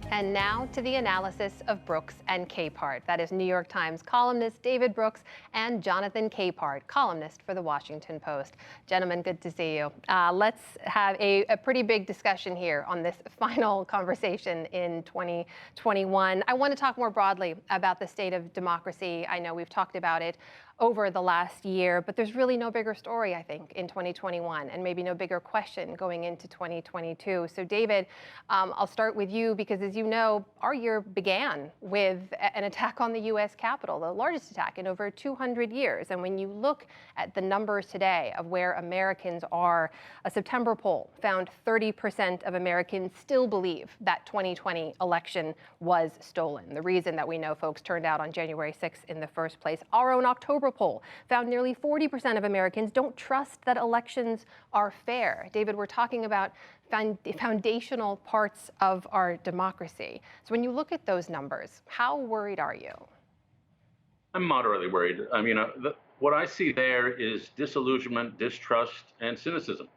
And now to the analysis of Brooks and Capehart. That is New York Times columnist David Brooks and Jonathan Capehart, columnist for the Washington Post. Gentlemen, good to see you. Let's have a pretty big discussion here on this final conversation in 2021. I want to talk more broadly about the state of democracy. I know we've talked about it over the last year, but there's really no bigger story, I think, in 2021, and maybe no bigger question going into 2022. So David, I'll start with you because, as you know, our year began with an attack on the U.S. Capitol, the largest attack in over 200 years. And when you look at the numbers today of where Americans are, a September poll found 30% of Americans still believe that 2020 election was stolen. The reason that we know folks turned out on January 6th in the first place. Our own October poll found nearly 40% of Americans don't trust that elections are fair. David, we're talking about foundational parts of our democracy. So when you look at those numbers, how worried are you? I'm moderately worried. I mean, what I see there is disillusionment, distrust, and cynicism.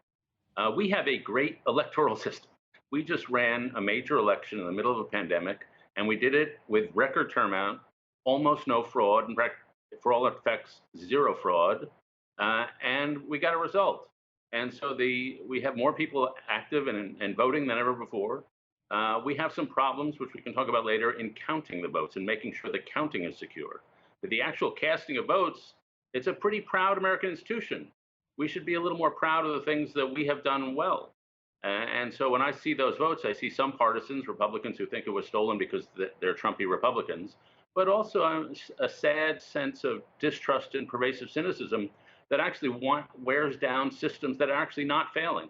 We have a great electoral system. We just ran a major election in the middle of a pandemic, and we did it with record turnout, almost no fraud, in fact, for all effects, zero fraud, and we got a result. And so we have more people active and voting than ever before. We have some problems, which we can talk about later, in counting the votes and making sure the counting is secure. But the actual casting of votes, it's a pretty proud American institution. We should be a little more proud of the things that we have done well. And so when I see those votes, I see some partisans, Republicans, who think it was stolen because they're Trumpy Republicans, but also a sad sense of distrust and pervasive cynicism that actually wears down systems that are actually not failing.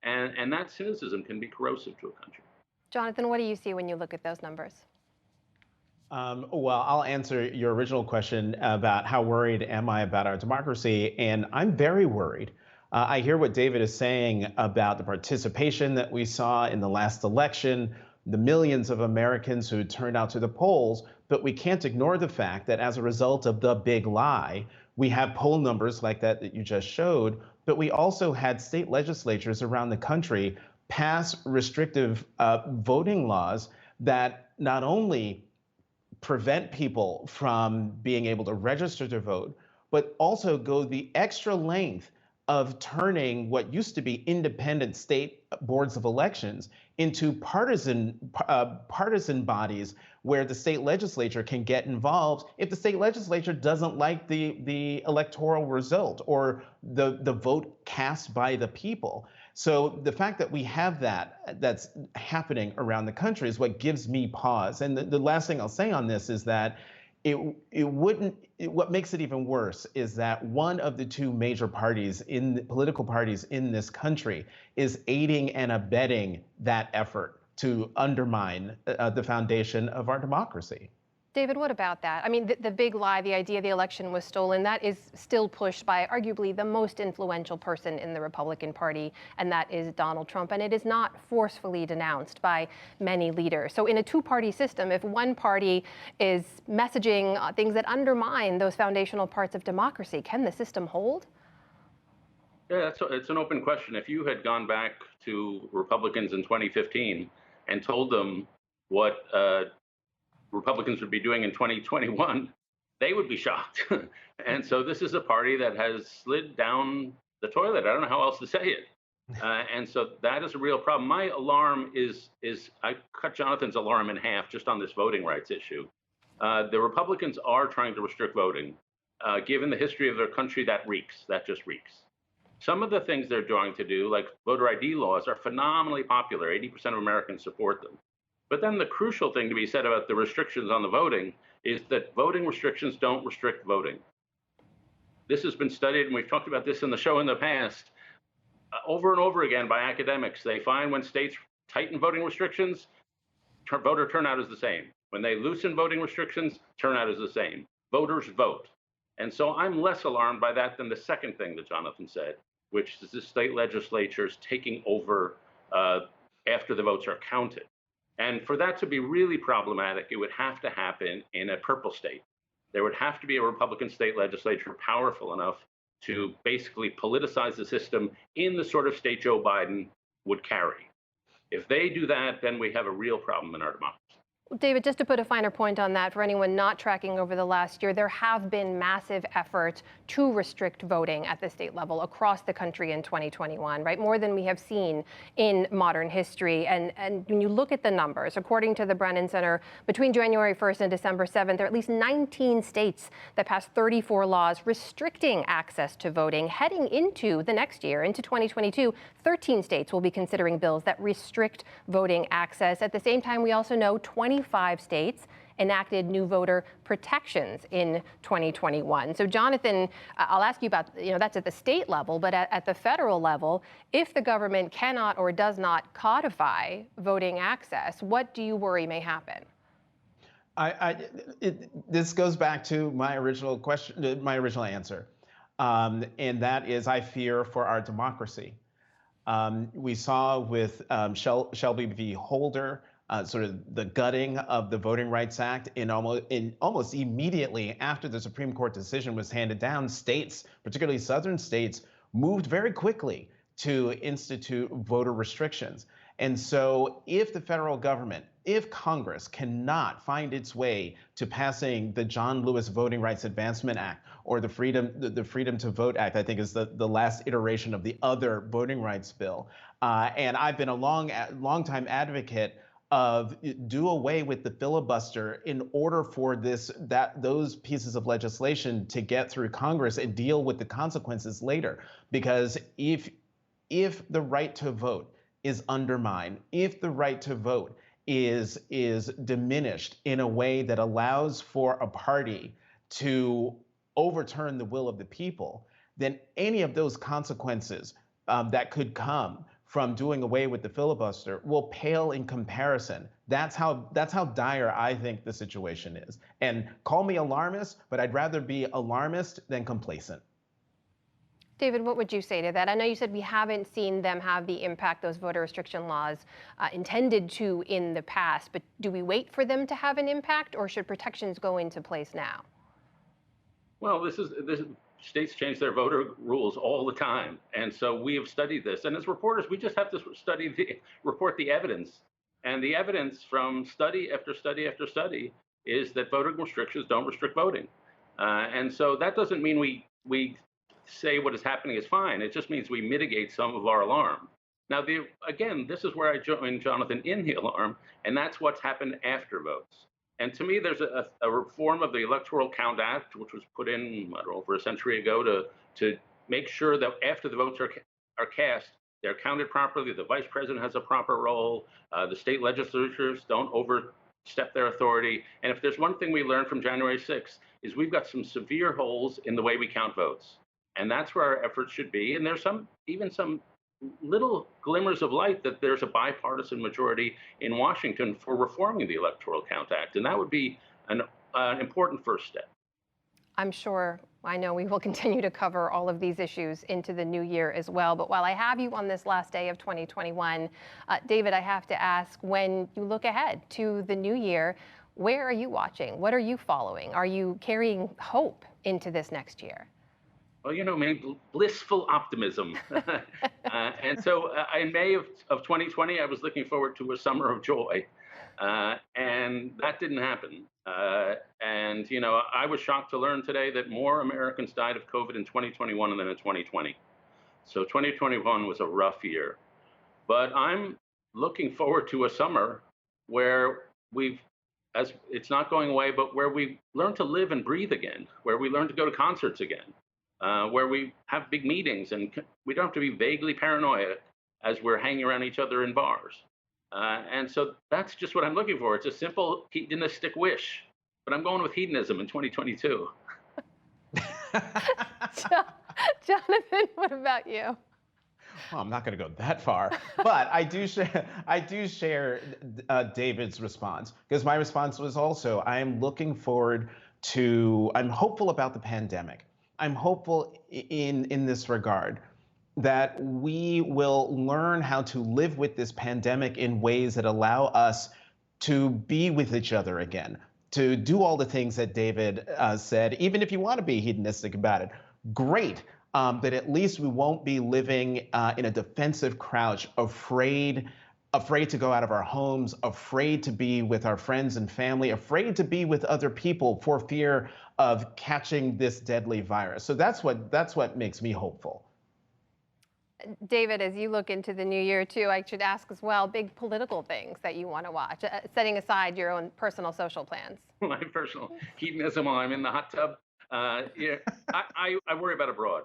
And that cynicism can be corrosive to a country. Jonathan, what do you see when you look at those numbers? Well, I'll answer your original question about how worried am I about our democracy, and I'm very worried. I hear what David is saying about the participation that we saw in the last election, the millions of Americans who turned out to the polls, but we can't ignore the fact that as a result of the big lie, we have poll numbers like that you just showed, but we also had state legislatures around the country pass restrictive voting laws that not only prevent people from being able to register to vote, but also go the extra length of turning what used to be independent state boards of elections into partisan bodies where the state legislature can get involved if the state legislature doesn't like the electoral result or the vote cast by the people. So the fact that we have that's happening around the country is what gives me pause. And the last thing I'll say on this is that what makes it even worse is that one of the two major political parties in this country is aiding and abetting that effort to undermine the foundation of our democracy. David, what about that? I mean, the big lie, the idea the election was stolen, that is still pushed by arguably the most influential person in the Republican Party, and that is Donald Trump. And it is not forcefully denounced by many leaders. So in a two-party system, if one party is messaging things that undermine those foundational parts of democracy, can the system hold? Yeah, it's an open question. If you had gone back to Republicans in 2015 and told them what Republicans would be doing in 2021, they would be shocked. And so this is a party that has slid down the toilet. I don't know how else to say it. And so that is a real problem. My alarm is I cut Jonathan's alarm in half just on this voting rights issue. The Republicans are trying to restrict voting. Given the history of their country, that just reeks. Some of the things they're trying to do, like voter ID laws, are phenomenally popular. 80% of Americans support them. But then the crucial thing to be said about the restrictions on the voting is that voting restrictions don't restrict voting. This has been studied, and we've talked about this in the show in the past, over and over again by academics. They find when states tighten voting restrictions, voter turnout is the same. When they loosen voting restrictions, turnout is the same. Voters vote. And so I'm less alarmed by that than the second thing that Jonathan said, which is the state legislatures taking over after the votes are counted. And for that to be really problematic, it would have to happen in a purple state. There would have to be a Republican state legislature powerful enough to basically politicize the system in the sort of state Joe Biden would carry. If they do that, then we have a real problem in our democracy. David, just to put a finer point on that, for anyone not tracking over the last year, there have been massive efforts to restrict voting at the state level across the country in 2021, right? More than we have seen in modern history. And when you look at the numbers, according to the Brennan Center, between January 1st and December 7th, there are at least 19 states that passed 34 laws restricting access to voting. Heading into the next year, into 2022, 13 states will be considering bills that restrict voting access. At the same time, we also know 25 states enacted new voter protections in 2021. So Jonathan, I'll ask you about, that's at the state level, but at the federal level, if the government cannot or does not codify voting access, what do you worry may happen? This goes back to my original question, my original answer, and that is I fear for our democracy. We saw with Shelby v. Holder, sort of the gutting of the Voting Rights Act in almost immediately after the Supreme Court decision was handed down. States, particularly southern states, moved very quickly to institute voter restrictions. And so if the federal government, if Congress cannot find its way to passing the John Lewis Voting Rights Advancement Act or the Freedom to Vote Act, I think is the last iteration of the other voting rights bill. And I've been a long-time advocate of do away with the filibuster in order for those pieces of legislation to get through Congress and deal with the consequences later. Because if the right to vote is undermined, if the right to vote is diminished in a way that allows for a party to overturn the will of the people, then any of those consequences that could come from doing away with the filibuster will pale in comparison. That's how dire I think the situation is. And call me alarmist, but I'd rather be alarmist than complacent. David, what would you say to that? I know you said we haven't seen them have the impact those voter restriction laws intended to in the past, but do we wait for them to have an impact, or should protections go into place now? Well, states change their voter rules all the time, and so we have studied this. And as reporters, we just have to report the evidence. And the evidence from study after study after study is that voting restrictions don't restrict voting. And so that doesn't mean we say what is happening is fine. It just means we mitigate some of our alarm. Now, again, this is where I join Jonathan in the alarm, and that's what's happened after votes. And to me, there's a reform of the Electoral Count Act, which was put in, over a century ago, to make sure that after the votes are cast, they're counted properly, the vice president has a proper role, the state legislatures don't overstep their authority. And if there's one thing we learned from January 6th, is we've got some severe holes in the way we count votes. And that's where our efforts should be. And there's even some little glimmers of light that there's a bipartisan majority in Washington for reforming the Electoral Count Act. And that would be an important first step. I'm sure, I know we will continue to cover all of these issues into the new year as well. But while I have you on this last day of 2021, David, I have to ask, when you look ahead to the new year, where are you watching? What are you following? Are you carrying hope into this next year? Well, maybe blissful optimism. And so in May of 2020, I was looking forward to a summer of joy. And that didn't happen. And I was shocked to learn today that more Americans died of COVID in 2021 than in 2020. So 2021 was a rough year. But I'm looking forward to a summer where it's not going away, but where we learn to live and breathe again, where we learn to go to concerts again. Where we have big meetings and we don't have to be vaguely paranoid as we're hanging around each other in bars. And so that's just what I'm looking for. It's a simple hedonistic wish, but I'm going with hedonism in 2022. Jonathan, what about you? Well, I'm not going to go that far, but I do share David's response, because my response was also, I'm hopeful about the pandemic. I'm hopeful in this regard that we will learn how to live with this pandemic in ways that allow us to be with each other again, to do all the things that David said. Even if you want to be hedonistic about it, great. But at least we won't be living in a defensive crouch, afraid afraid to go out of our homes, afraid to be with our friends and family, afraid to be with other people for fear of catching this deadly virus. So that's what makes me hopeful. David, as you look into the new year too, I should ask as well, big political things that you want to watch, setting aside your own personal social plans. My personal hedonism while I'm in the hot tub. Yeah, I worry about abroad.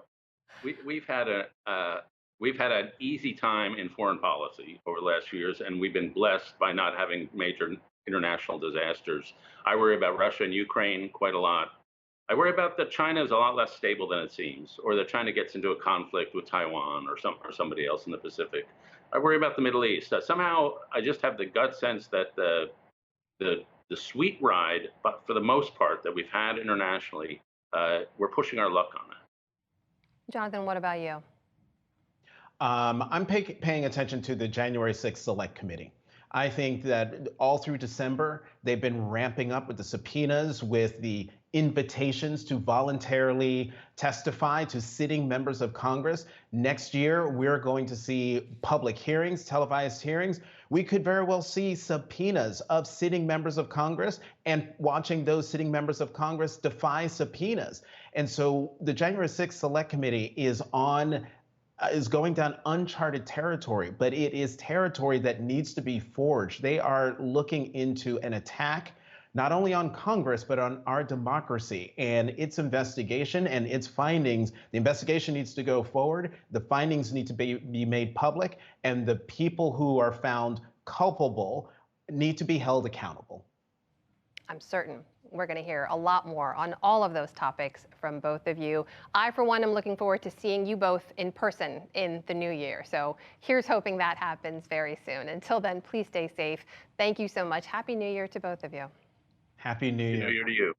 We've had an easy time in foreign policy over the last few years, and we've been blessed by not having major international disasters. I worry about Russia and Ukraine quite a lot. I worry about that China is a lot less stable than it seems, or that China gets into a conflict with Taiwan or somebody else in the Pacific. I worry about the Middle East. Somehow, I just have the gut sense that the sweet ride, but for the most part, that we've had internationally, we're pushing our luck on it. Jonathan, what about you? I'm paying attention to the January 6th Select Committee. I think that all through December, they've been ramping up with the subpoenas, with the invitations to voluntarily testify to sitting members of Congress. Next year, we're going to see public hearings, televised hearings. We could very well see subpoenas of sitting members of Congress, and watching those sitting members of Congress defy subpoenas. And so the January 6th Select Committee is going down uncharted territory, but it is territory that needs to be forged. They are looking into an attack not only on Congress, but on our democracy and its investigation and its findings. The investigation needs to go forward. The findings need to be made public, and the people who are found culpable need to be held accountable. I'm certain we're going to hear a lot more on all of those topics from both of you. I, for one, am looking forward to seeing you both in person in the new year. So here's hoping that happens very soon. Until then, please stay safe. Thank you so much. Happy New Year to both of you. Happy New Year. Happy New Year to you.